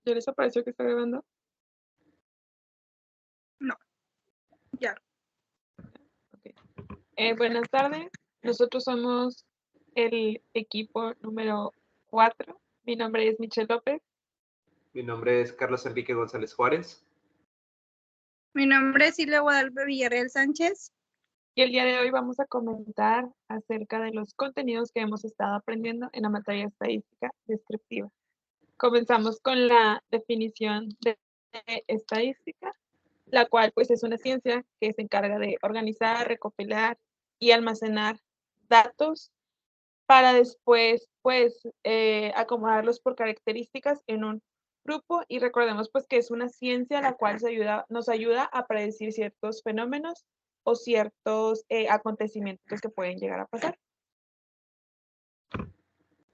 ¿Ya les apareció que está grabando? No, ya. Okay. Buenas tardes, nosotros somos el equipo número 4. Mi nombre es Michelle López. Mi nombre es Carlos Enrique González Juárez. Mi nombre es Silvia Guadalupe Villarreal Sánchez. Y el día de hoy vamos a comentar acerca de los contenidos que hemos estado aprendiendo en la materia estadística descriptiva. Comenzamos con la definición de estadística, la cual pues es una ciencia que se encarga de organizar, recopilar y almacenar datos para después pues acomodarlos por características en un grupo, y recordemos pues que es una ciencia la cual nos ayuda a predecir ciertos fenómenos o ciertos acontecimientos que pueden llegar a pasar.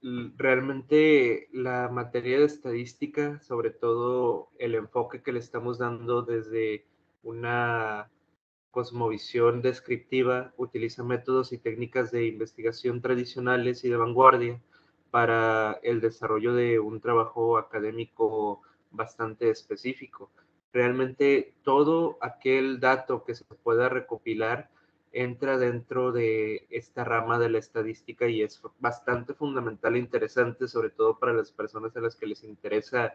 Realmente la materia de estadística, sobre todo el enfoque que le estamos dando desde una cosmovisión descriptiva, utiliza métodos y técnicas de investigación tradicionales y de vanguardia para el desarrollo de un trabajo académico bastante específico. Realmente todo aquel dato que se pueda recopilar entra dentro de esta rama de la estadística y es bastante fundamental e interesante, sobre todo para las personas a las que les interesa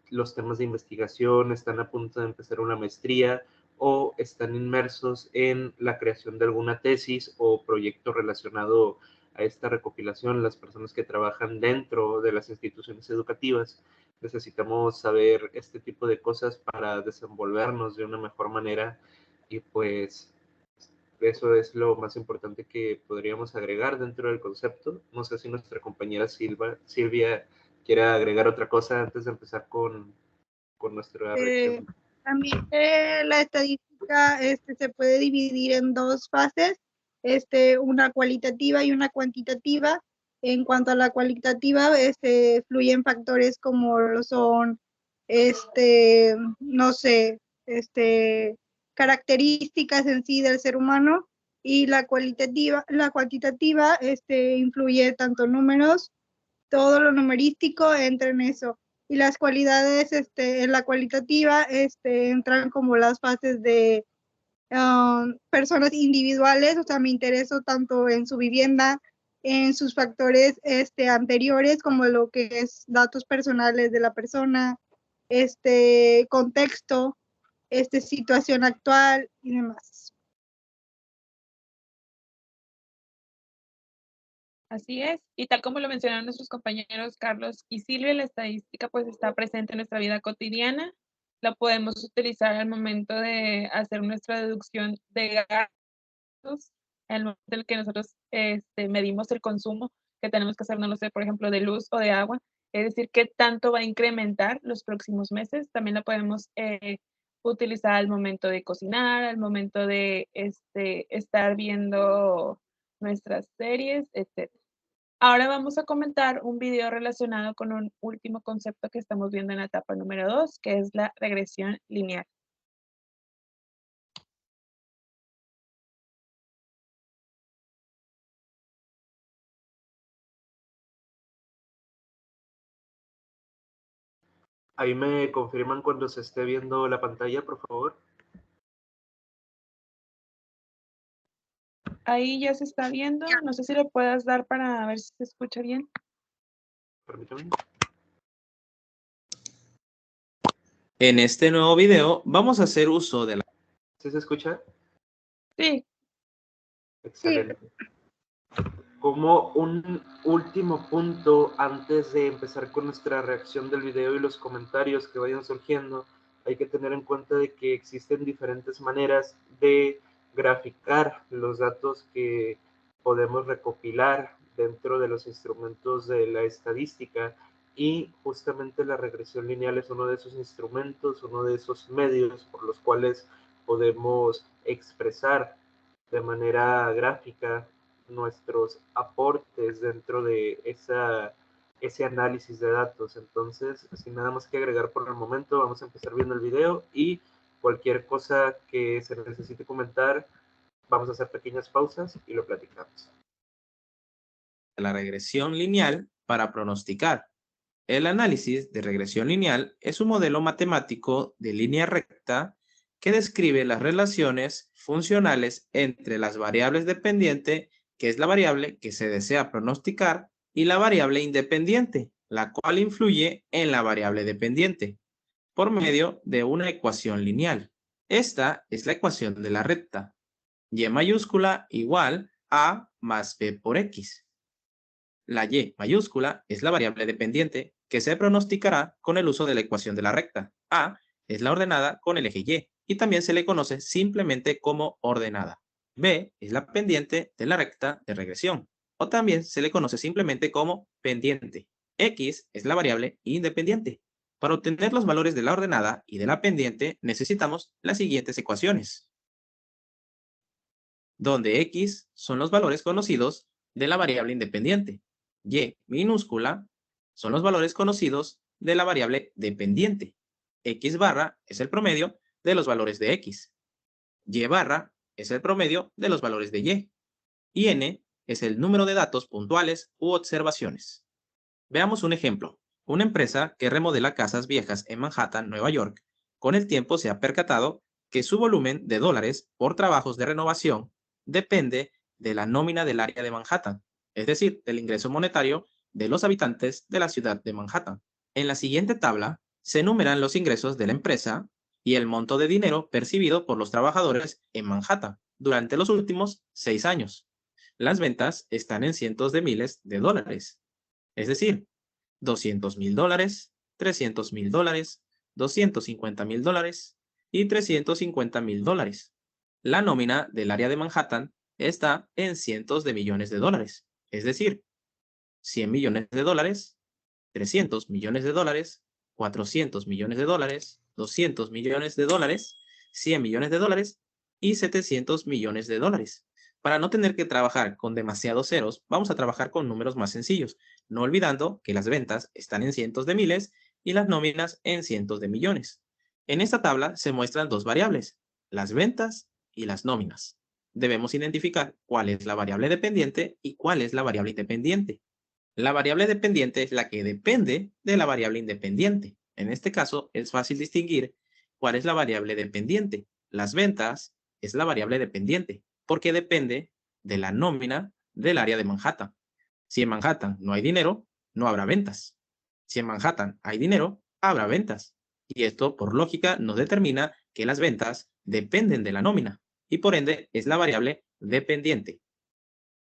los temas de investigación, están a punto de empezar una maestría o están inmersos en la creación de alguna tesis o proyecto relacionado a esta recopilación. Las personas que trabajan dentro de las instituciones educativas necesitamos saber este tipo de cosas para desenvolvernos de una mejor manera, y pues eso es lo más importante que podríamos agregar dentro del concepto. No sé si nuestra compañera Silvia quiere agregar otra cosa antes de empezar con nuestra reacción. También la estadística se puede dividir en dos fases, una cualitativa y una cuantitativa. En cuanto a la cualitativa, fluyen factores como lo son, no sé, características en sí del ser humano, y la cuantitativa, influye tanto números, todo lo numerístico entra en eso. Y las cualidades en la cualitativa entran como las fases de personas individuales, o sea, me intereso tanto en su vivienda, en sus factores anteriores, como lo que es datos personales de la persona, contexto, situación actual y demás. Así es, y tal como lo mencionaron nuestros compañeros Carlos y Silvia, la estadística pues está presente en nuestra vida cotidiana. La podemos utilizar al momento de hacer nuestra deducción de gastos, en el momento en el que nosotros medimos el consumo que tenemos que hacer, no sé, por ejemplo, de luz o de agua, es decir, qué tanto va a incrementar los próximos meses. También la podemos utilizar al momento de cocinar, al momento de estar viendo nuestras series, etc. Ahora vamos a comentar un video relacionado con un último concepto que estamos viendo en la etapa número 2, que es la regresión lineal. Ahí me confirman cuando se esté viendo la pantalla, por favor. Ahí ya se está viendo, no sé si lo puedas dar para ver si se escucha bien. Permítame. En este nuevo video vamos a hacer uso de la... ¿Sí se escucha? Sí. Excelente. Como un último punto, antes de empezar con nuestra reacción del video y los comentarios que vayan surgiendo, hay que tener en cuenta de que existen diferentes maneras de graficar los datos que podemos recopilar dentro de los instrumentos de la estadística, y justamente la regresión lineal es uno de esos instrumentos, uno de esos medios por los cuales podemos expresar de manera gráfica nuestros aportes dentro de ese análisis de datos. Entonces, sin nada más que agregar por el momento, vamos a empezar viendo el video, y cualquier cosa que se necesite comentar, vamos a hacer pequeñas pausas y lo platicamos. La regresión lineal para pronosticar. El análisis de regresión lineal es un modelo matemático de línea recta que describe las relaciones funcionales entre las variables dependientes, que es la variable que se desea pronosticar, y la variable independiente, la cual influye en la variable dependiente, por medio de una ecuación lineal. Esta es la ecuación de la recta. Y mayúscula igual a más b por x. La y mayúscula es la variable dependiente que se pronosticará con el uso de la ecuación de la recta. A es la ordenada con el eje y también se le conoce simplemente como ordenada. B es la pendiente de la recta de regresión, o también se le conoce simplemente como pendiente. X es la variable independiente. Para obtener los valores de la ordenada y de la pendiente necesitamos las siguientes ecuaciones, donde X son los valores conocidos de la variable independiente. Y minúscula son los valores conocidos de la variable dependiente. X barra es el promedio de los valores de X. Y barra es el promedio de los valores de Y. Y N es el número de datos puntuales u observaciones. Veamos un ejemplo. Una empresa que remodela casas viejas en Manhattan, Nueva York, con el tiempo se ha percatado que su volumen de dólares por trabajos de renovación depende de la nómina del área de Manhattan, es decir, del ingreso monetario de los habitantes de la ciudad de Manhattan. En la siguiente tabla se enumeran los ingresos de la empresa y el monto de dinero percibido por los trabajadores en Manhattan durante los últimos 6 años. Las ventas están en cientos de miles de dólares, es decir, $200,000, $300,000, $250,000 y $350,000. La nómina del área de Manhattan está en cientos de millones de dólares, es decir, $100 millones, $300 millones, $400 millones, $200 millones, $100 millones y $700 millones. Para no tener que trabajar con demasiados ceros, vamos a trabajar con números más sencillos, no olvidando que las ventas están en cientos de miles y las nóminas en cientos de millones. En esta tabla se muestran dos variables, las ventas y las nóminas. Debemos identificar cuál es la variable dependiente y cuál es la variable independiente. La variable dependiente es la que depende de la variable independiente. En este caso, es fácil distinguir cuál es la variable dependiente. Las ventas es la variable dependiente, porque depende de la nómina del área de Manhattan. Si en Manhattan no hay dinero, no habrá ventas. Si en Manhattan hay dinero, habrá ventas. Y esto, por lógica, nos determina que las ventas dependen de la nómina, y por ende es la variable dependiente.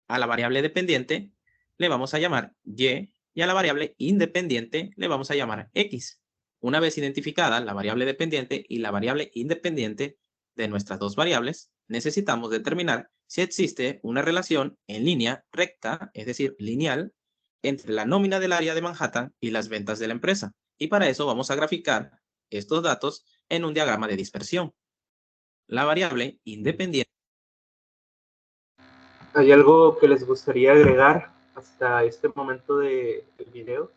A la variable dependiente le vamos a llamar y a la variable independiente le vamos a llamar x. Una vez identificada la variable dependiente y la variable independiente de nuestras dos variables, necesitamos determinar si existe una relación en línea recta, es decir, lineal, entre la nómina del área de Manhattan y las ventas de la empresa. Y para eso vamos a graficar estos datos en un diagrama de dispersión. La variable independiente. ¿Hay algo que les gustaría agregar hasta este momento del video?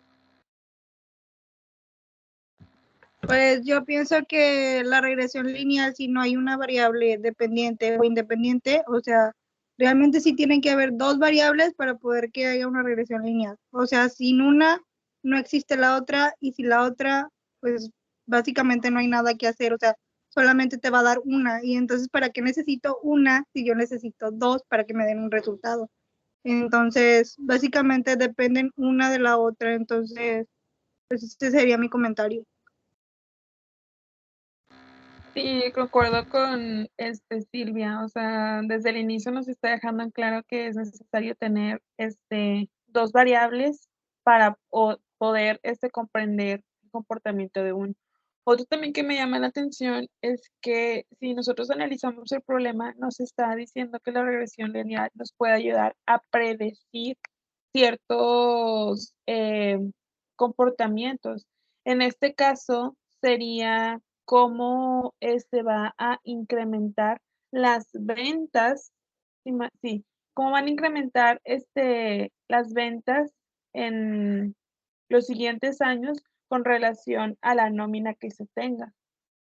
Pues yo pienso que la regresión lineal, si no hay una variable dependiente o independiente, o sea, realmente sí tienen que haber dos variables para poder que haya una regresión lineal. O sea, sin una no existe la otra y sin la otra, pues básicamente no hay nada que hacer. O sea, solamente te va a dar una. Y entonces, ¿para qué necesito una si yo necesito dos para que me den un resultado? Entonces, básicamente dependen una de la otra. Entonces, pues este sería mi comentario. Sí, concuerdo con Silvia, o sea, desde el inicio nos está dejando en claro que es necesario tener dos variables para poder comprender el comportamiento de uno. Otro también que me llama la atención es que si nosotros analizamos el problema, nos está diciendo que la regresión lineal nos puede ayudar a predecir ciertos comportamientos. En este caso sería cómo va a incrementar las ventas, sí, cómo van a incrementar las ventas en los siguientes años con relación a la nómina que se tenga.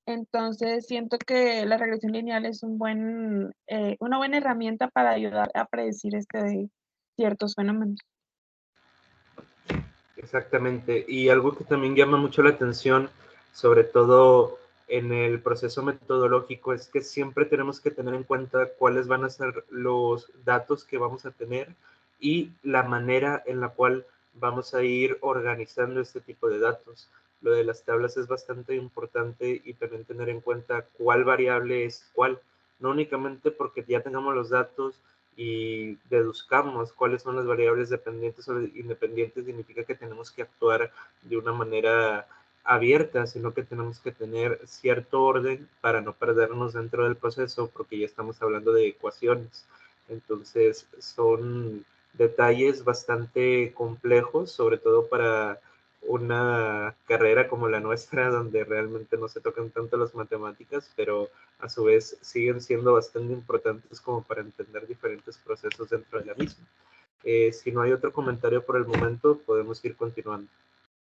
Entonces, siento que la regresión lineal es una buena herramienta para ayudar a predecir ciertos fenómenos. Exactamente. Y algo que también llama mucho la atención, sobre todo en el proceso metodológico, es que siempre tenemos que tener en cuenta cuáles van a ser los datos que vamos a tener y la manera en la cual vamos a ir organizando este tipo de datos. Lo de las tablas es bastante importante y también tener en cuenta cuál variable es cuál. No únicamente porque ya tengamos los datos y deduzcamos cuáles son las variables dependientes o independientes, significa que tenemos que actuar de una manera abierta, sino que tenemos que tener cierto orden para no perdernos dentro del proceso, porque ya estamos hablando de ecuaciones. Entonces, son detalles bastante complejos, sobre todo para una carrera como la nuestra, donde realmente no se tocan tanto las matemáticas, pero a su vez siguen siendo bastante importantes como para entender diferentes procesos dentro de la misma. Si no hay otro comentario por el momento, podemos ir continuando.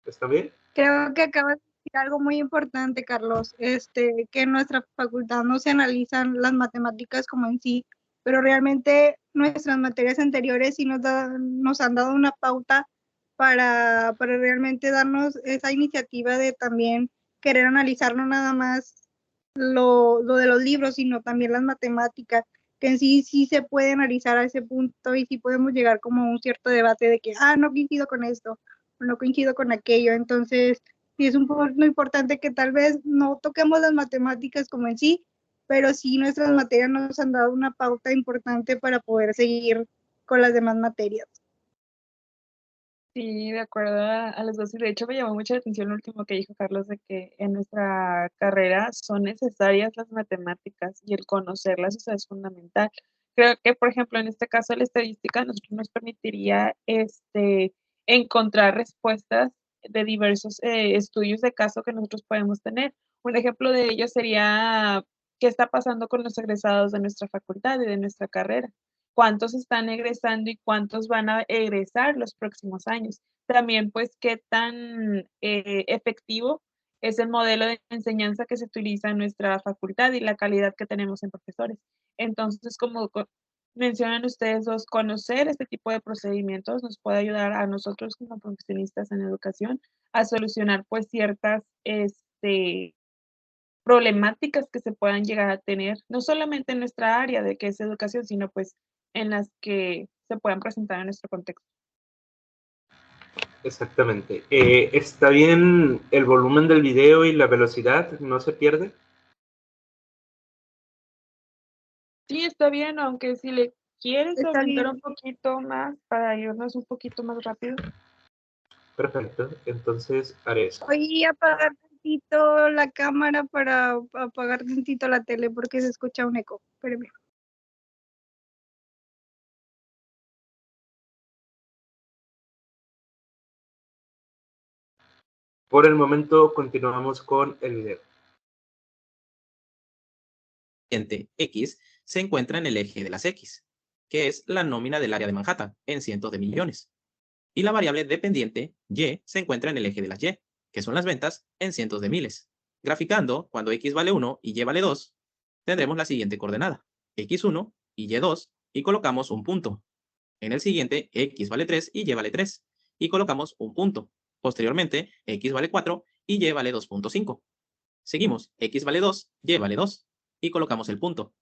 ¿Está bien? Creo que acabas de decir algo muy importante, Carlos, que en nuestra facultad no se analizan las matemáticas como en sí, pero realmente nuestras materias anteriores sí nos han dado una pauta para realmente darnos esa iniciativa de también querer analizar no nada más lo de los libros, sino también las matemáticas, que en sí sí se puede analizar a ese punto y sí podemos llegar como a un cierto debate de que, no coincido con esto, no coincido con aquello. Entonces, sí es un punto importante que tal vez no toquemos las matemáticas como en sí, pero sí nuestras materias nos han dado una pauta importante para poder seguir con las demás materias. Sí, de acuerdo a los dos. Y de hecho me llamó mucho la atención lo último que dijo Carlos, de que en nuestra carrera son necesarias las matemáticas y el conocerlas, o sea, es fundamental. Creo que, por ejemplo, en este caso la estadística a nosotros nos permitiría encontrar respuestas de diversos estudios de caso que nosotros podemos tener. Un ejemplo de ello sería qué está pasando con los egresados de nuestra facultad y de nuestra carrera, cuántos están egresando y cuántos van a egresar los próximos años. También, pues, qué tan efectivo es el modelo de enseñanza que se utiliza en nuestra facultad y la calidad que tenemos en profesores. Entonces, como mencionan ustedes dos, conocer este tipo de procedimientos nos puede ayudar a nosotros como profesionistas en educación a solucionar, pues, ciertas problemáticas que se puedan llegar a tener, no solamente en nuestra área de que es educación, sino pues en las que se puedan presentar en nuestro contexto. Exactamente. ¿Está bien el volumen del video y la velocidad? ¿No se pierde? Sí, está bien, aunque si le quieres Está aumentar bien. un poquito más para irnos un poquito más rápido. Perfecto. Entonces haré eso. Voy a apagar tantito la cámara para apagar tantito la tele porque se escucha un eco. Espérame. Por el momento continuamos con el video. X se encuentra en el eje de las X, que es la nómina del área de Manhattan, en cientos de millones. Y la variable dependiente, Y, se encuentra en el eje de las Y, que son las ventas, en cientos de miles. Graficando, cuando X vale 1 y Y vale 2, tendremos la siguiente coordenada, X1 y Y2, y colocamos un punto. En el siguiente, X vale 3 y Y vale 3, y colocamos un punto. Posteriormente, X vale 4 y Y vale 2.5. Seguimos, X vale 2, Y vale 2, y colocamos el punto.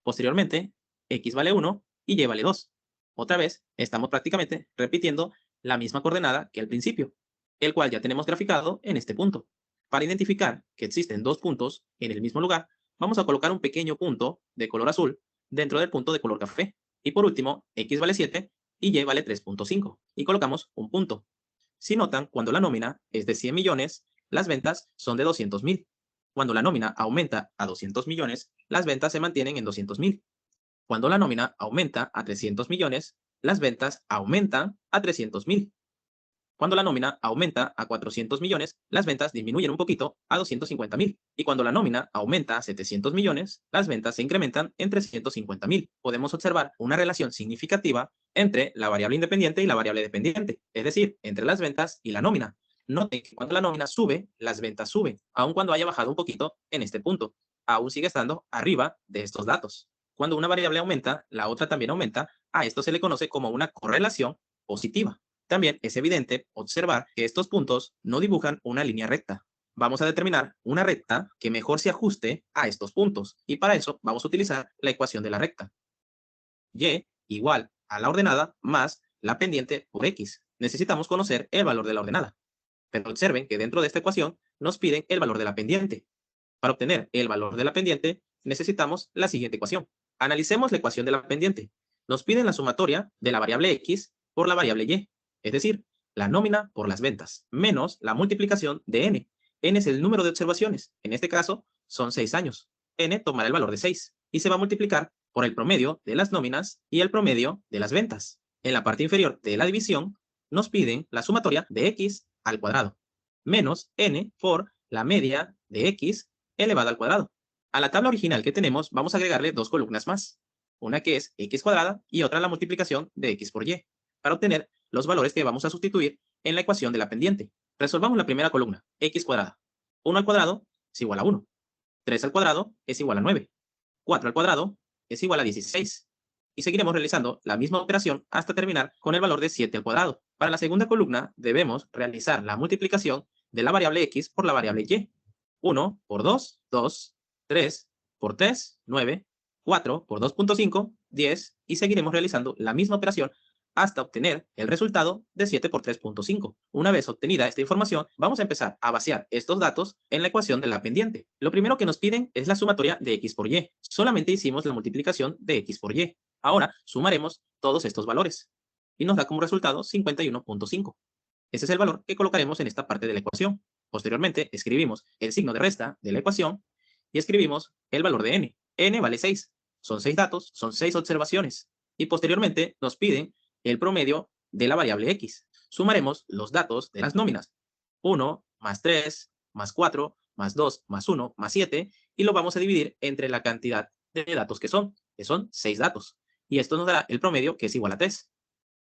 Posteriormente, X vale 1 y Y vale 2. Otra vez, estamos prácticamente repitiendo la misma coordenada que al principio, el cual ya tenemos graficado en este punto. Para identificar que existen dos puntos en el mismo lugar, vamos a colocar un pequeño punto de color azul dentro del punto de color café. Y por último, X vale 7 y Y vale 3.5, y colocamos un punto. Si notan, cuando la nómina es de 100 millones, las ventas son de 200.000. Cuando la nómina aumenta a 200 millones, las ventas se mantienen en 200.000. Cuando la nómina aumenta a 300 millones, las ventas aumentan a 300.000. Cuando la nómina aumenta a 400 millones, las ventas disminuyen un poquito a 250.000. Y cuando la nómina aumenta a 700 millones, las ventas se incrementan en 350.000. Podemos observar una relación significativa entre la variable independiente y la variable dependiente, es decir, entre las ventas y la nómina. Noten que cuando la nómina sube, las ventas suben, aun cuando haya bajado un poquito en este punto. Aún sigue estando arriba de estos datos. Cuando una variable aumenta, la otra también aumenta. A esto se le conoce como una correlación positiva. También es evidente observar que estos puntos no dibujan una línea recta. Vamos a determinar una recta que mejor se ajuste a estos puntos, y para eso vamos a utilizar la ecuación de la recta. Y igual a la ordenada más la pendiente por X. Necesitamos conocer el valor de la ordenada. Pero observen que dentro de esta ecuación nos piden el valor de la pendiente. Para obtener el valor de la pendiente, necesitamos la siguiente ecuación. Analicemos la ecuación de la pendiente. Nos piden la sumatoria de la variable X por la variable Y, es decir, la nómina por las ventas, menos la multiplicación de N. N es el número de observaciones. En este caso, son 6 años. N tomará el valor de 6 y se va a multiplicar por el promedio de las nóminas y el promedio de las ventas. En la parte inferior de la división, nos piden la sumatoria de X al cuadrado, menos N por la media de X elevada al cuadrado. A la tabla original que tenemos vamos a agregarle 2 columnas más, una que es X cuadrada y otra la multiplicación de X por Y, para obtener los valores que vamos a sustituir en la ecuación de la pendiente. Resolvamos la primera columna, X cuadrada. 1 al cuadrado es igual a 1. 3 al cuadrado es igual a 9. 4 al cuadrado es igual a 16. Y seguiremos realizando la misma operación hasta terminar con el valor de 7 al cuadrado. Para la segunda columna debemos realizar la multiplicación de la variable X por la variable Y. 1 por 2, 2. 3 por 3, 9. 4 por 2.5, 10. Y seguiremos realizando la misma operación hasta obtener el resultado de 7 por 3.5. Una vez obtenida esta información, vamos a empezar a vaciar estos datos en la ecuación de la pendiente. Lo primero que nos piden es la sumatoria de X por Y. Solamente hicimos la multiplicación de X por Y. Ahora sumaremos todos estos valores y nos da como resultado 51.5. Ese es el valor que colocaremos en esta parte de la ecuación. Posteriormente escribimos el signo de resta de la ecuación y escribimos el valor de N. N vale 6. Son 6 datos, son 6 observaciones. Y posteriormente nos piden el promedio de la variable X. Sumaremos los datos de las nóminas. 1 más 3 más 4 más 2 más 1 más 7 y lo vamos a dividir entre la cantidad de datos que son 6 datos. Y esto nos dará el promedio, que es igual a 3.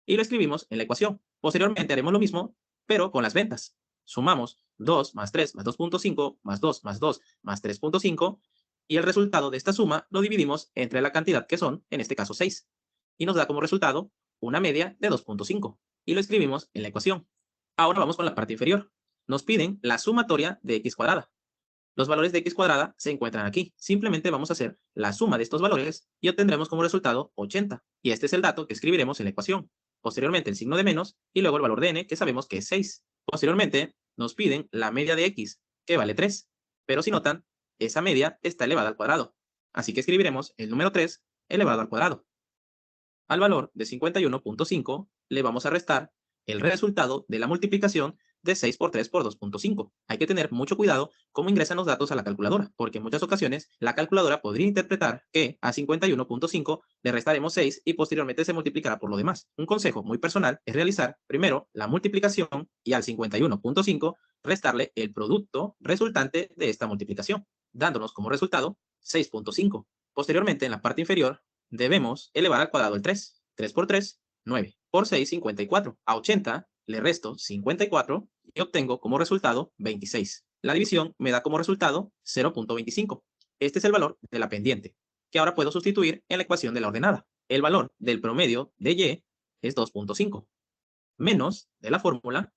Y lo escribimos en la ecuación. Posteriormente haremos lo mismo, pero con las ventas. Sumamos 2 más 3 más 2.5 más 2 más 2 más 3.5 y el resultado de esta suma lo dividimos entre la cantidad que son, en este caso 6. Y nos da como resultado una media de 2.5. Y lo escribimos en la ecuación. Ahora vamos con la parte inferior. Nos piden la sumatoria de X cuadrada. Los valores de X cuadrada se encuentran aquí. Simplemente vamos a hacer la suma de estos valores y obtendremos como resultado 80. Y este es el dato que escribiremos en la ecuación. Posteriormente el signo de menos y luego el valor de N, que sabemos que es 6. Posteriormente nos piden la media de X, que vale 3. Pero si notan, esa media está elevada al cuadrado. Así que escribiremos el número 3 elevado al cuadrado. Al valor de 51.5 le vamos a restar el resultado de la multiplicación de 6 por 3 por 2.5. Hay que tener mucho cuidado cómo ingresan los datos a la calculadora, porque en muchas ocasiones la calculadora podría interpretar que a 51.5 le restaremos 6 y posteriormente se multiplicará por lo demás. Un consejo muy personal es realizar primero la multiplicación y al 51.5 restarle el producto resultante de esta multiplicación, dándonos como resultado 6.5. Posteriormente, en la parte inferior, debemos elevar al cuadrado el 3. 3 por 3, 9. Por 6, 54. A 80 le resto 54 y obtengo como resultado 26. La división me da como resultado 0.25. Este es el valor de la pendiente, que ahora puedo sustituir en la ecuación de la ordenada. El valor del promedio de Y es 2.5, menos de la fórmula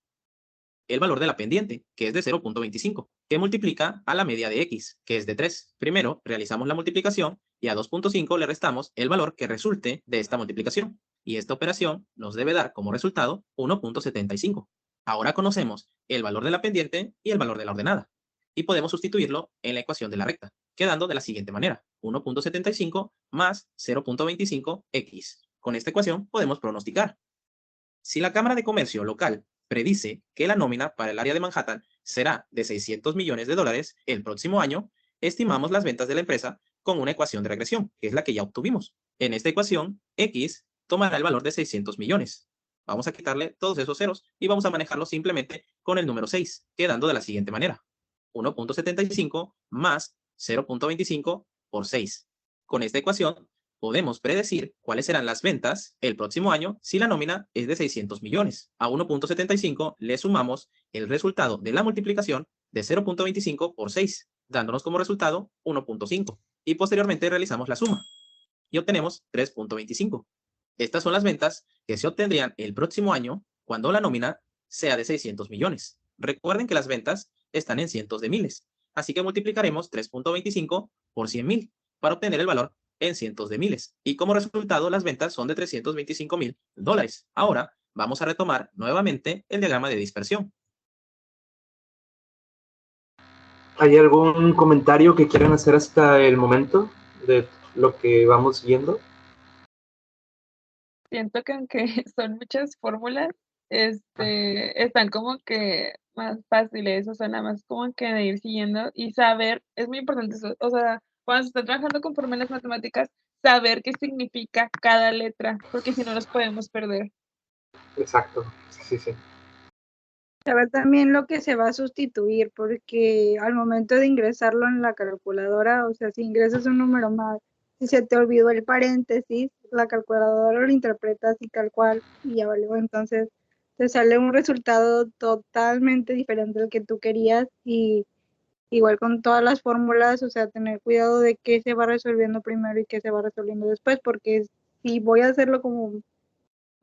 el valor de la pendiente, que es de 0.25, que multiplica a la media de X, que es de 3. Primero realizamos la multiplicación y a 2.5 le restamos el valor que resulte de esta multiplicación. Y esta operación nos debe dar como resultado 1.75. Ahora conocemos el valor de la pendiente y el valor de la ordenada. Y podemos sustituirlo en la ecuación de la recta, quedando de la siguiente manera. 1.75 más 0.25x. Con esta ecuación podemos pronosticar. Si la Cámara de Comercio local predice que la nómina para el área de Manhattan será de 600 millones de dólares el próximo año, estimamos las ventas de la empresa con una ecuación de regresión, que es la que ya obtuvimos. En esta ecuación, X tomará el valor de 600 millones. Vamos a quitarle todos esos ceros y vamos a manejarlo simplemente con el número 6, quedando de la siguiente manera. 1.75 más 0.25 por 6. Con esta ecuación podemos predecir cuáles serán las ventas el próximo año si la nómina es de 600 millones. A 1.75 le sumamos el resultado de la multiplicación de 0.25 por 6, dándonos como resultado 1.5. Y posteriormente realizamos la suma y obtenemos 3.25. Estas son las ventas que se obtendrían el próximo año cuando la nómina sea de 600 millones. Recuerden que las ventas están en cientos de miles, así que multiplicaremos 3.25 por 100.000 para obtener el valor en cientos de miles. Y como resultado, las ventas son de $325.000. Ahora vamos a retomar nuevamente el diagrama de dispersión. ¿Hay algún comentario que quieran hacer hasta el momento de lo que vamos viendo? Siento que aunque son muchas fórmulas, están como que más fáciles, o sea, nada más como que de ir siguiendo y saber, es muy importante eso, o sea, cuando se está trabajando con fórmulas matemáticas, saber qué significa cada letra, porque si no nos podemos perder. Exacto, sí. Saber también lo que se va a sustituir, porque al momento de ingresarlo en la calculadora, o sea, si ingresas un número mal, si se te olvidó el paréntesis, la calculadora lo interpreta así tal cual y ya valió. Entonces te sale un resultado totalmente diferente al que tú querías, y igual con todas las fórmulas, o sea, tener cuidado de qué se va resolviendo primero y qué se va resolviendo después, porque si voy a hacerlo como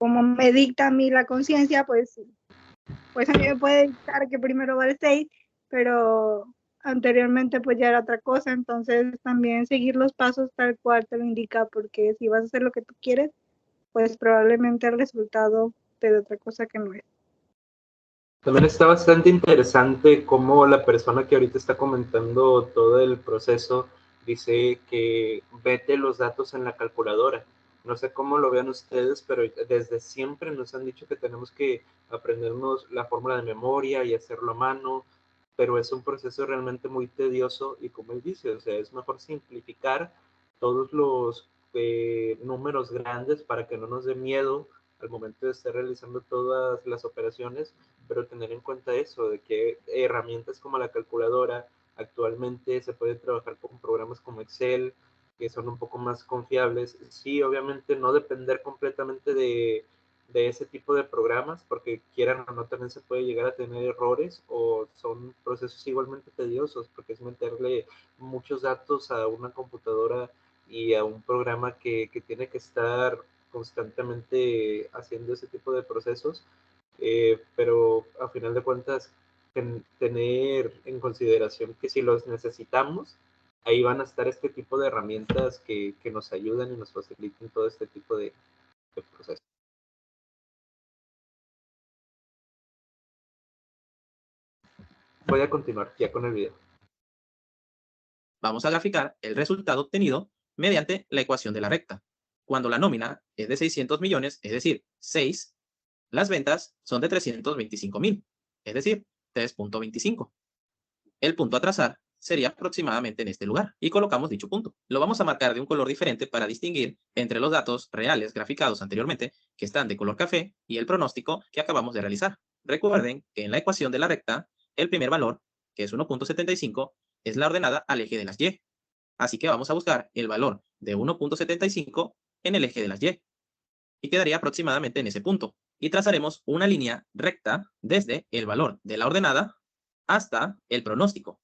me dicta a mí la conciencia, pues a mí me puede dictar que primero va el 6, pero anteriormente pues ya era otra cosa. Entonces también seguir los pasos tal cual te lo indica, porque si vas a hacer lo que tú quieres, pues probablemente el resultado te dé otra cosa que no es. También está bastante interesante cómo la persona que ahorita está comentando todo el proceso dice que vete los datos en la calculadora. No sé cómo lo vean ustedes, pero desde siempre nos han dicho que tenemos que aprendernos la fórmula de memoria y hacerlo a mano, pero es un proceso realmente muy tedioso y como él dice, o sea, es mejor simplificar todos los números grandes para que no nos dé miedo al momento de estar realizando todas las operaciones, pero tener en cuenta eso, de que herramientas como la calculadora, actualmente se puede trabajar con programas como Excel, que son un poco más confiables. Sí, obviamente no depender completamente de ese tipo de programas, porque quieran o no también se puede llegar a tener errores o son procesos igualmente tediosos, porque es meterle muchos datos a una computadora y a un programa que tiene que estar constantemente haciendo ese tipo de procesos, pero a final de cuentas tener en consideración que si los necesitamos, ahí van a estar este tipo de herramientas que nos ayudan y nos faciliten todo este tipo de procesos. Voy a continuar ya con el video. Vamos a graficar el resultado obtenido mediante la ecuación de la recta. Cuando la nómina es de 600 millones, es decir, 6, las ventas son de 325.000, es decir, 3.25. El punto a trazar sería aproximadamente en este lugar y colocamos dicho punto. Lo vamos a marcar de un color diferente para distinguir entre los datos reales graficados anteriormente, que están de color café, y el pronóstico que acabamos de realizar. Recuerden que en la ecuación de la recta, el primer valor, que es 1.75, es la ordenada al eje de las Y. Así que vamos a buscar el valor de 1.75 en el eje de las Y. Y quedaría aproximadamente en ese punto. Y trazaremos una línea recta desde el valor de la ordenada hasta el pronóstico.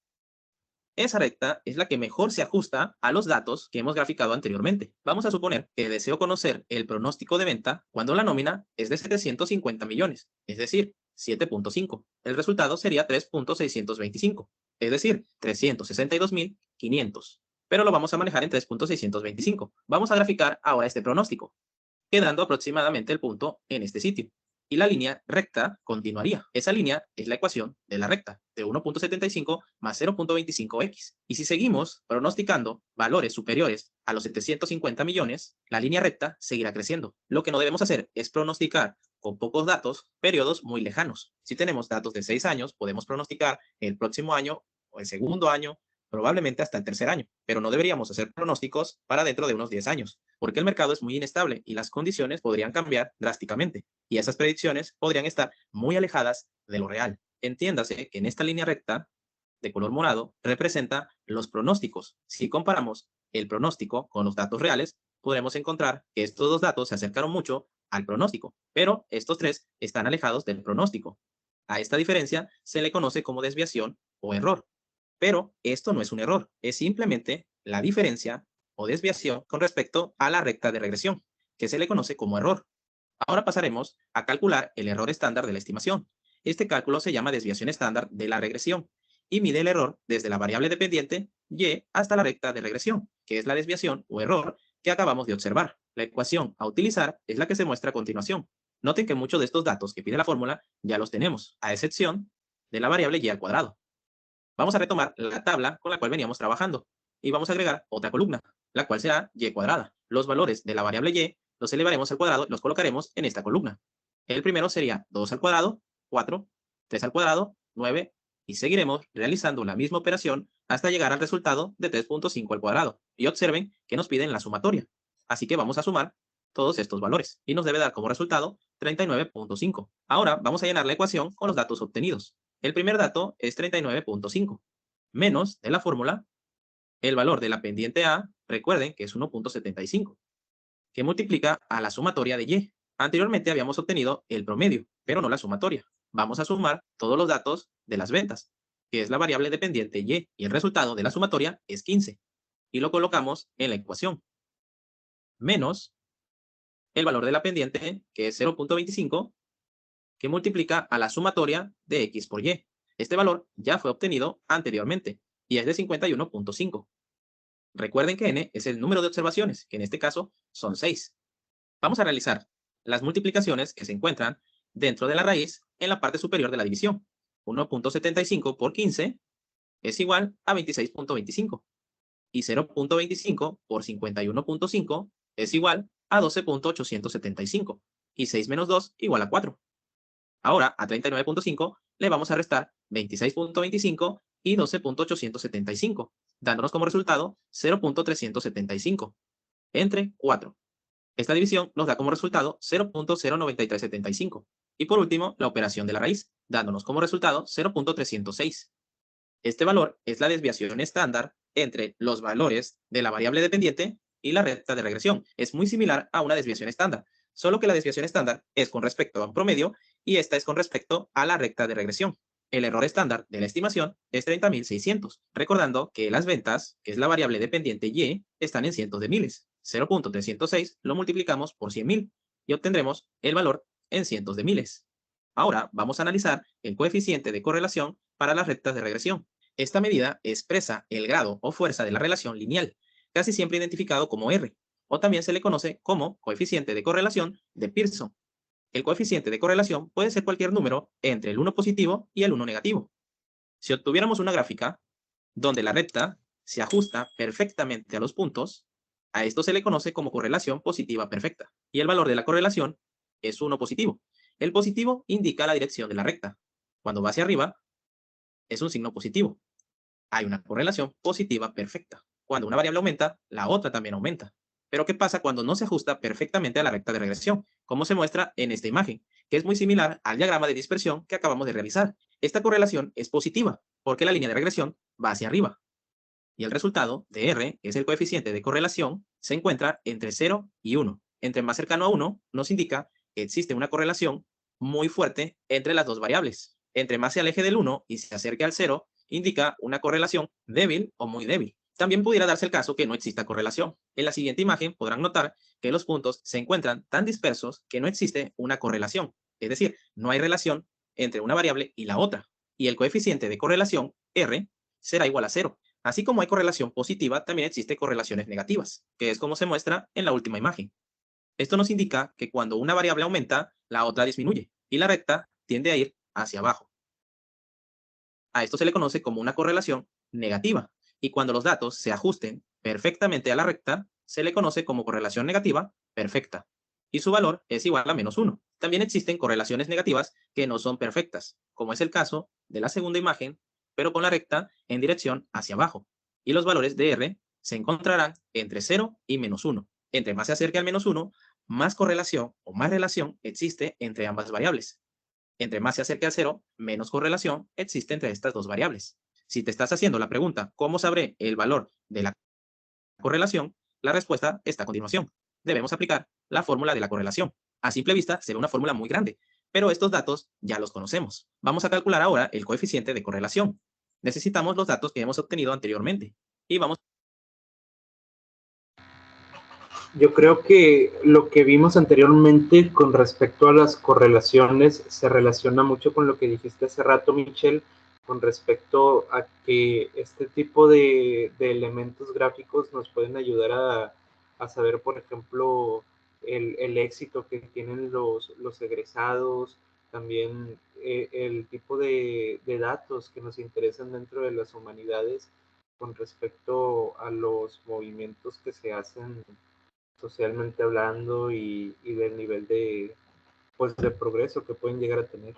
Esa recta es la que mejor se ajusta a los datos que hemos graficado anteriormente. Vamos a suponer que deseo conocer el pronóstico de venta cuando la nómina es de 750 millones, es decir, 7.5. El resultado sería 3.625, es decir, 362.500. Pero lo vamos a manejar en 3.625. Vamos a graficar ahora este pronóstico, quedando aproximadamente el punto en este sitio. Y la línea recta continuaría. Esa línea es la ecuación de la recta, de 1.75 más 0.25x. Y si seguimos pronosticando valores superiores a los 750 millones, la línea recta seguirá creciendo. Lo que no debemos hacer es pronosticar con pocos datos periodos muy lejanos. Si tenemos datos de 6 años, podemos pronosticar el próximo año o el segundo año, probablemente hasta el tercer año, pero no deberíamos hacer pronósticos para dentro de unos 10 años, porque el mercado es muy inestable y las condiciones podrían cambiar drásticamente, y esas predicciones podrían estar muy alejadas de lo real. Entiéndase que en esta línea recta de color morado representa los pronósticos. Si comparamos el pronóstico con los datos reales, podremos encontrar que estos dos datos se acercaron mucho al pronóstico, pero estos tres están alejados del pronóstico. A esta diferencia se le conoce como desviación o error. Pero esto no es un error, es simplemente la diferencia o desviación con respecto a la recta de regresión, que se le conoce como error. Ahora pasaremos a calcular el error estándar de la estimación. Este cálculo se llama desviación estándar de la regresión y mide el error desde la variable dependiente y hasta la recta de regresión, que es la desviación o error que acabamos de observar. La ecuación a utilizar es la que se muestra a continuación. Noten que muchos de estos datos que pide la fórmula ya los tenemos, a excepción de la variable y al cuadrado. Vamos a retomar la tabla con la cual veníamos trabajando y vamos a agregar otra columna, la cual será y cuadrada. Los valores de la variable y los elevaremos al cuadrado y los colocaremos en esta columna. El primero sería 2 al cuadrado, 4, 3 al cuadrado, 9, y seguiremos realizando la misma operación hasta llegar al resultado de 3.5 al cuadrado. Y observen que nos piden la sumatoria. Así que vamos a sumar todos estos valores y nos debe dar como resultado 39.5. Ahora vamos a llenar la ecuación con los datos obtenidos. El primer dato es 39.5, menos de la fórmula el valor de la pendiente A, recuerden que es 1.75, que multiplica a la sumatoria de Y. Anteriormente habíamos obtenido el promedio, pero no la sumatoria. Vamos a sumar todos los datos de las ventas, que es la variable dependiente Y, y el resultado de la sumatoria es 15. Y lo colocamos en la ecuación. Menos el valor de la pendiente, que es 0.25, que multiplica a la sumatoria de X por Y. Este valor ya fue obtenido anteriormente, y es de 51.5. Recuerden que n es el número de observaciones, que en este caso son 6. Vamos a realizar las multiplicaciones que se encuentran dentro de la raíz en la parte superior de la división. 1.75 por 15 es igual a 26.25. Y 0.25 por 51.5 es igual a 12.875. Y 6 menos 2 igual a 4. Ahora, a 39.5 le vamos a restar 26.25 y 12.875, dándonos como resultado 0.375 entre 4. Esta división nos da como resultado 0.09375. Y por último, la operación de la raíz, dándonos como resultado 0.306. Este valor es la desviación estándar entre los valores de la variable dependiente y la recta de regresión. Es muy similar a una desviación estándar, solo que la desviación estándar es con respecto a un promedio y esta es con respecto a la recta de regresión. El error estándar de la estimación es 30.600, recordando que las ventas, que es la variable dependiente Y, están en cientos de miles. 0.306 lo multiplicamos por 100.000 y obtendremos el valor en cientos de miles. Ahora vamos a analizar el coeficiente de correlación para las rectas de regresión. Esta medida expresa el grado o fuerza de la relación lineal, casi siempre identificado como R, o también se le conoce como coeficiente de correlación de Pearson. El coeficiente de correlación puede ser cualquier número entre el 1 positivo y el 1 negativo. Si obtuviéramos una gráfica donde la recta se ajusta perfectamente a los puntos, a esto se le conoce como correlación positiva perfecta, y el valor de la correlación es 1 positivo. El positivo indica la dirección de la recta. Cuando va hacia arriba, es un signo positivo. Hay una correlación positiva perfecta. Cuando una variable aumenta, la otra también aumenta. Pero ¿qué pasa cuando no se ajusta perfectamente a la recta de regresión? Como se muestra en esta imagen, que es muy similar al diagrama de dispersión que acabamos de realizar. Esta correlación es positiva, porque la línea de regresión va hacia arriba. Y el resultado de R, que es el coeficiente de correlación, se encuentra entre 0 y 1. Entre más cercano a 1, nos indica que existe una correlación muy fuerte entre las dos variables. Entre más se aleje del 1 y se acerque al 0, indica una correlación débil o muy débil. También pudiera darse el caso que no exista correlación. En la siguiente imagen podrán notar que los puntos se encuentran tan dispersos que no existe una correlación. Es decir, no hay relación entre una variable y la otra. Y el coeficiente de correlación, R, será igual a 0. Así como hay correlación positiva, también existe correlaciones negativas, que es como se muestra en la última imagen. Esto nos indica que cuando una variable aumenta, la otra disminuye, y la recta tiende a ir hacia abajo. A esto se le conoce como una correlación negativa, y cuando los datos se ajusten perfectamente a la recta, se le conoce como correlación negativa perfecta, y su valor es igual a -1. También existen correlaciones negativas que no son perfectas, como es el caso de la segunda imagen, pero con la recta en dirección hacia abajo, y los valores de R se encontrarán entre 0 y -1. Entre más se acerque al -1, más correlación o más relación existe entre ambas variables. Entre más se acerque al 0, menos correlación existe entre estas dos variables. Si te estás haciendo la pregunta, ¿cómo sabré el valor de la correlación? La respuesta está a continuación. Debemos aplicar la fórmula de la correlación. A simple vista se ve una fórmula muy grande, pero estos datos ya los conocemos. Vamos a calcular ahora el coeficiente de correlación. Necesitamos los datos que hemos obtenido anteriormente y vamos Yo creo que lo que vimos anteriormente con respecto a las correlaciones se relaciona mucho con lo que dijiste hace rato, Michelle, con respecto a que este tipo de elementos gráficos nos pueden ayudar a saber, por ejemplo, el éxito que tienen los egresados, también el tipo de datos que nos interesan dentro de las humanidades con respecto a los movimientos que se hacen socialmente hablando y del nivel de, pues, de progreso que pueden llegar a tener.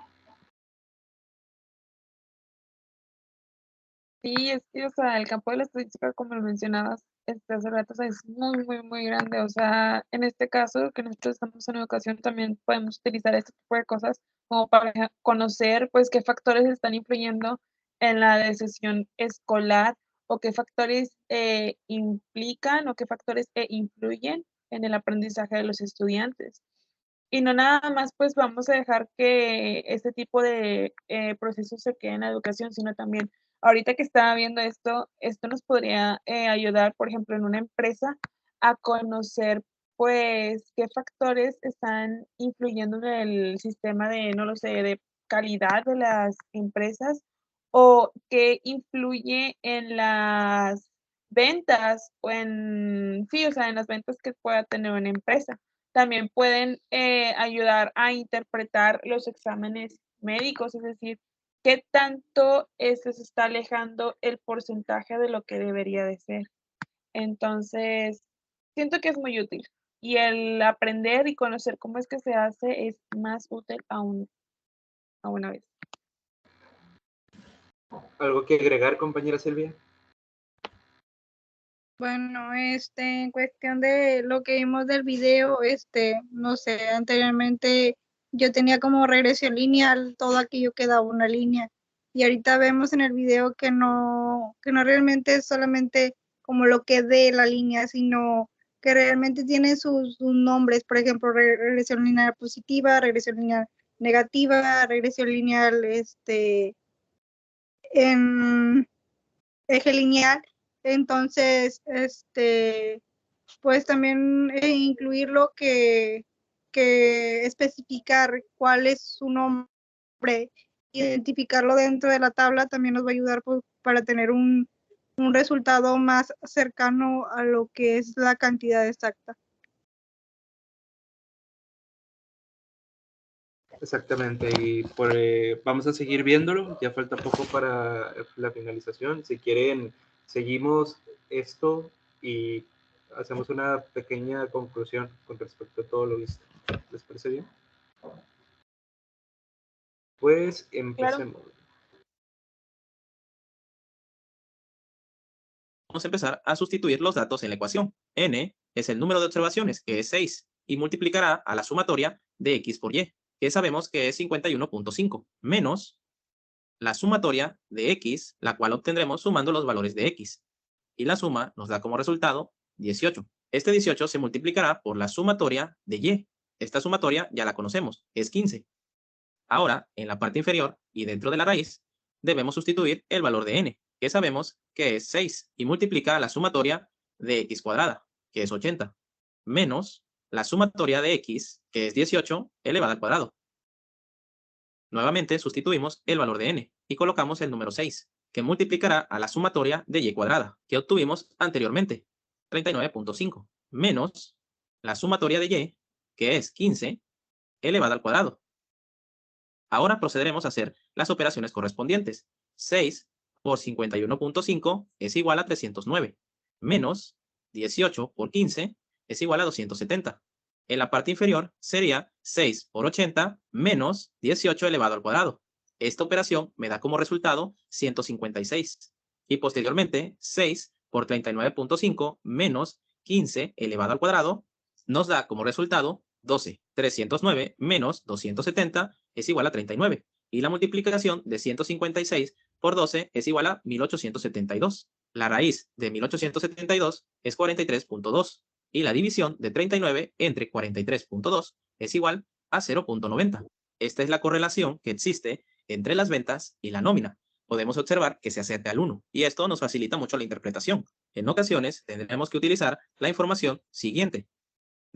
Sí, es que, o sea, el campo de la estadística, como lo mencionabas hace rato, o sea, es muy, muy, muy grande. O sea, en este caso, que nosotros estamos en educación, también podemos utilizar este tipo de cosas como para conocer, pues, qué factores están influyendo en la decisión escolar o qué factores implican o qué factores influyen en el aprendizaje de los estudiantes. Y no nada más, pues vamos a dejar que este tipo de procesos se quede en la educación, sino también, ahorita que estaba viendo esto, esto nos podría ayudar, por ejemplo, en una empresa a conocer, pues, qué factores están influyendo en el sistema de, no lo sé, de calidad de las empresas o qué influye en las ventas o en, sí, o sea, en las ventas que pueda tener una empresa. También pueden ayudar a interpretar los exámenes médicos, es decir, qué tanto se está alejando el porcentaje de lo que debería de ser. Entonces, siento que es muy útil y el aprender y conocer cómo es que se hace es más útil aún a una vez. ¿Algo que agregar, compañera Silvia? Bueno, en cuestión de lo que vimos del video, no sé, anteriormente yo tenía como regresión lineal, todo aquello quedaba una línea. Y ahorita vemos en el video que no realmente es solamente como lo que dé la línea, sino que realmente tiene sus nombres, por ejemplo, regresión lineal positiva, regresión lineal negativa, regresión lineal, en eje lineal. Entonces, pues también incluir lo que especificar cuál es su nombre, identificarlo dentro de la tabla también nos va a ayudar, pues, para tener un resultado más cercano a lo que es la cantidad exacta. Exactamente, y vamos a seguir viéndolo, ya falta poco para la finalización. Si quieren, seguimos esto y hacemos una pequeña conclusión con respecto a todo lo visto. ¿Les parece bien? Pues Claro. empecemos. Vamos a empezar a sustituir los datos en la ecuación. N es el número de observaciones, que es 6, y multiplicará a la sumatoria de X por Y, que sabemos que es 51.5, menos la sumatoria de X, la cual obtendremos sumando los valores de X. Y la suma nos da como resultado 18. Este 18 se multiplicará por la sumatoria de Y. Esta sumatoria ya la conocemos, es 15. Ahora, en la parte inferior y dentro de la raíz, debemos sustituir el valor de n, que sabemos que es 6, y multiplica la sumatoria de x cuadrada, que es 80, menos la sumatoria de x, que es 18, elevada al cuadrado. Nuevamente sustituimos el valor de n y colocamos el número 6, que multiplicará a la sumatoria de y cuadrada, que obtuvimos anteriormente, 39.5, menos la sumatoria de y, que es 15, elevada al cuadrado. Ahora procederemos a hacer las operaciones correspondientes. 6 por 51.5 es igual a 309, menos 18 por 15 es igual a 270. En la parte inferior sería 6 por 80 menos 18 elevado al cuadrado. Esta operación me da como resultado 156. Y posteriormente 6 por 39.5 menos 15 elevado al cuadrado nos da como resultado 12. 309 menos 270 es igual a 39. Y la multiplicación de 156 por 12 es igual a 1872. La raíz de 1872 es 43.2. Y la división de 39 entre 43.2 es igual a 0.90. Esta es la correlación que existe entre las ventas y la nómina. Podemos observar que se acerca al 1 y esto nos facilita mucho la interpretación. En ocasiones tendremos que utilizar la información siguiente.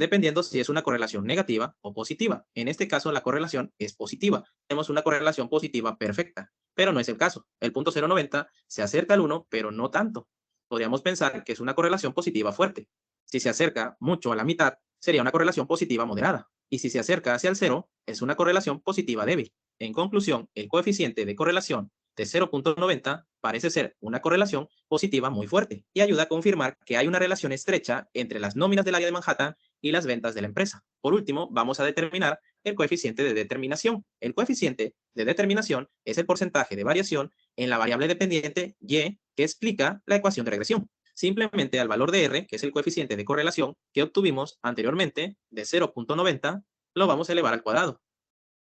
dependiendo si es una correlación negativa o positiva. En este caso, la correlación es positiva. Tenemos una correlación positiva perfecta, pero no es el caso. El punto 0,90 se acerca al 1, pero no tanto. Podríamos pensar que es una correlación positiva fuerte. Si se acerca mucho a la mitad, sería una correlación positiva moderada. Y si se acerca hacia el 0, es una correlación positiva débil. En conclusión, el coeficiente de correlación de 0,90 parece ser una correlación positiva muy fuerte y ayuda a confirmar que hay una relación estrecha entre las nóminas del área de Manhattan y las ventas de la empresa. Por último, vamos a determinar el coeficiente de determinación. El coeficiente de determinación es el porcentaje de variación en la variable dependiente y que explica la ecuación de regresión. Simplemente al valor de R, que es el coeficiente de correlación que obtuvimos anteriormente de 0,90, lo vamos a elevar al cuadrado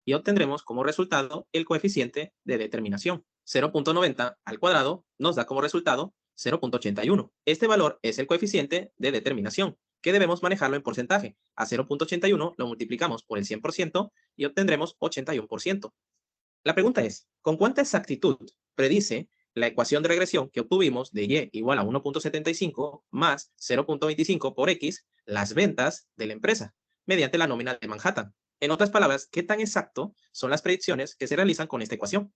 y obtendremos como resultado el coeficiente de determinación. 0,90 al cuadrado nos da como resultado 0,81. Este valor es el coeficiente de determinación, que debemos manejarlo en porcentaje. A 0,81 lo multiplicamos por el 100% y obtendremos 81%. La pregunta es, ¿con cuánta exactitud predice la ecuación de regresión que obtuvimos de y igual a 1,75 más 0,25 por x las ventas de la empresa mediante la nómina de Manhattan? En otras palabras, ¿qué tan exacto son las predicciones que se realizan con esta ecuación?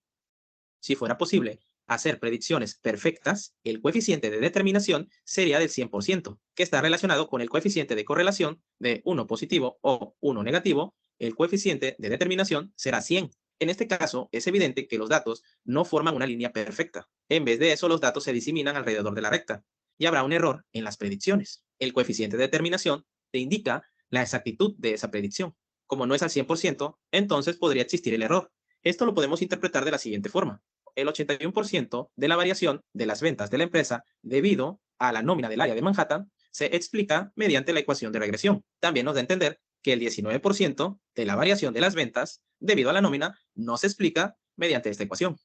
Si fuera posible hacer predicciones perfectas, el coeficiente de determinación sería del 100%, que está relacionado con el coeficiente de correlación de 1 positivo o 1 negativo. El coeficiente de determinación será 100. En este caso, es evidente que los datos no forman una línea perfecta. En vez de eso, los datos se diseminan alrededor de la recta y habrá un error en las predicciones. El coeficiente de determinación te indica la exactitud de esa predicción. Como no es al 100%, entonces podría existir el error. Esto lo podemos interpretar de la siguiente forma. El 81% de la variación de las ventas de la empresa debido a la nómina del área de Manhattan se explica mediante la ecuación de regresión. También nos da a entender que el 19% de la variación de las ventas debido a la nómina no se explica mediante esta ecuación.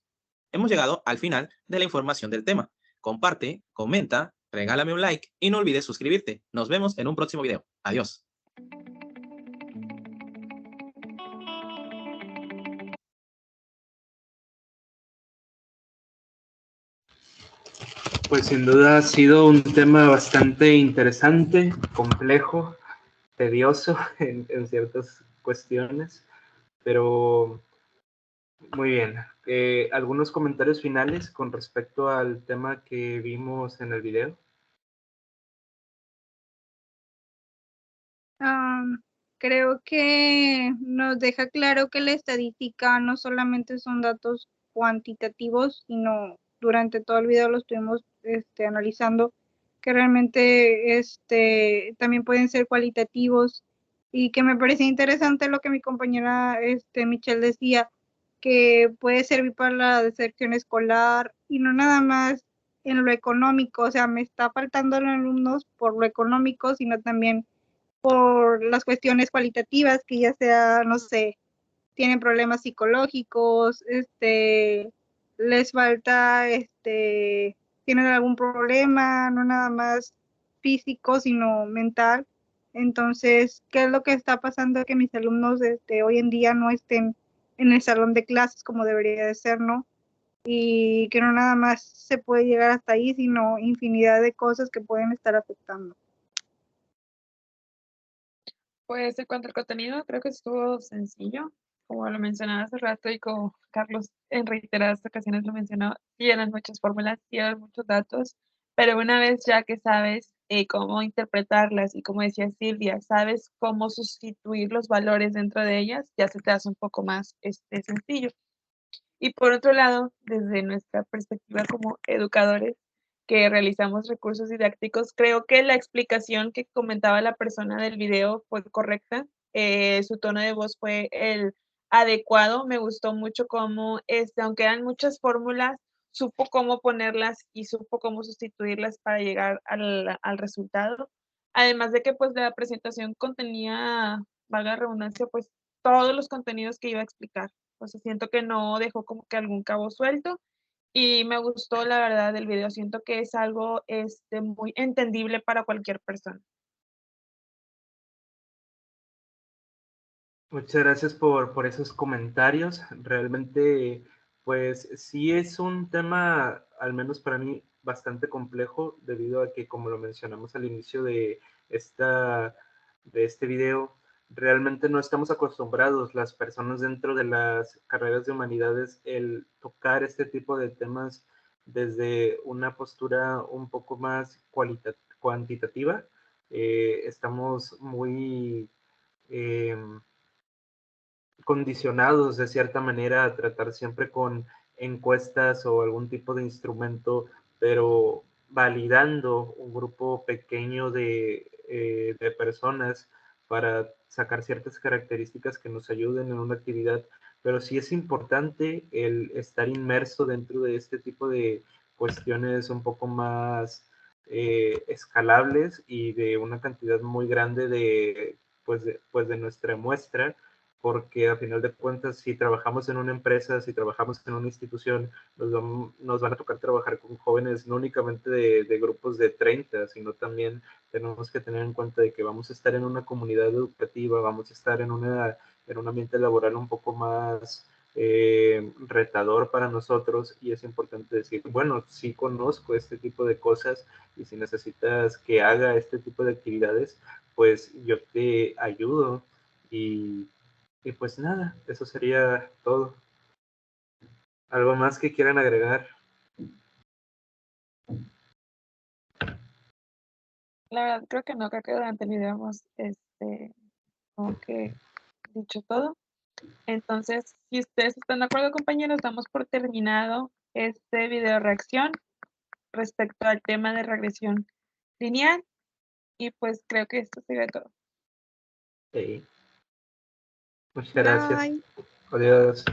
Hemos llegado al final de la información del tema. Comparte, comenta, regálame un like y no olvides suscribirte. Nos vemos en un próximo video. Adiós. Pues sin duda ha sido un tema bastante interesante, complejo, tedioso en ciertas cuestiones, pero muy bien. ¿Algunos comentarios finales con respecto al tema que vimos en el video? Creo que nos deja claro que la estadística no solamente son datos cuantitativos, sino durante todo el video lo estuvimos analizando, que realmente también pueden ser cualitativos, y que me parecía interesante lo que mi compañera Michelle decía, que puede servir para la deserción escolar y no nada más en lo económico. O sea, me está faltando alumnos por lo económico, sino también por las cuestiones cualitativas, que ya sea, no sé, tienen problemas psicológicos, les falta, tienen algún problema, no nada más físico, sino mental. Entonces, ¿qué es lo que está pasando? Que mis alumnos hoy en día no estén en el salón de clases como debería de ser, ¿no? Y que no nada más se puede llegar hasta ahí, sino infinidad de cosas que pueden estar afectando. Pues en cuanto al contenido, creo que estuvo sencillo, como lo mencionaba hace rato y como Carlos en reiteradas ocasiones lo mencionó, tienen muchas fórmulas, tienen muchos datos, pero una vez ya que sabes cómo interpretarlas y como decía Silvia, sabes cómo sustituir los valores dentro de ellas, ya se te hace un poco más sencillo. Y por otro lado, desde nuestra perspectiva como educadores que realizamos recursos didácticos, creo que la explicación que comentaba la persona del video fue correcta. Su tono de voz fue el adecuado. Me gustó mucho cómo, aunque eran muchas fórmulas, supo cómo ponerlas y supo cómo sustituirlas para llegar al resultado. Además de que pues la presentación contenía, valga la redundancia, pues todos los contenidos que iba a explicar. O sea, siento que no dejó como que algún cabo suelto y me gustó la verdad del video. Siento que es algo muy entendible para cualquier persona. Muchas gracias por esos comentarios. Realmente, pues sí es un tema, al menos para mí, bastante complejo, debido a que, como lo mencionamos al inicio de esta este video, realmente no estamos acostumbrados las personas dentro de las carreras de humanidades el tocar este tipo de temas desde una postura un poco más cuantitativa. Estamos muy condicionados de cierta manera a tratar siempre con encuestas o algún tipo de instrumento, pero validando un grupo pequeño de personas para sacar ciertas características que nos ayuden en una actividad. Pero sí es importante el estar inmerso dentro de este tipo de cuestiones un poco más escalables y de una cantidad muy grande de nuestra muestra, porque a final de cuentas, si trabajamos en una empresa, si trabajamos en una institución, nos van a tocar trabajar con jóvenes no únicamente de grupos de 30, sino también tenemos que tener en cuenta de que vamos a estar en una comunidad educativa, vamos a estar en un ambiente laboral un poco más retador para nosotros, y es importante decir, bueno, sí conozco este tipo de cosas, y si necesitas que haga este tipo de actividades, pues yo te ayudo. Y pues nada, eso sería todo. ¿Algo más que quieran agregar? La verdad, creo que no, creo que durante el video hemos, como que dicho todo. Entonces, si ustedes están de acuerdo, compañeros, damos por terminado este video reacción respecto al tema de regresión lineal. Y pues creo que esto sería todo. Sí. Muchas gracias. Bye. Adiós.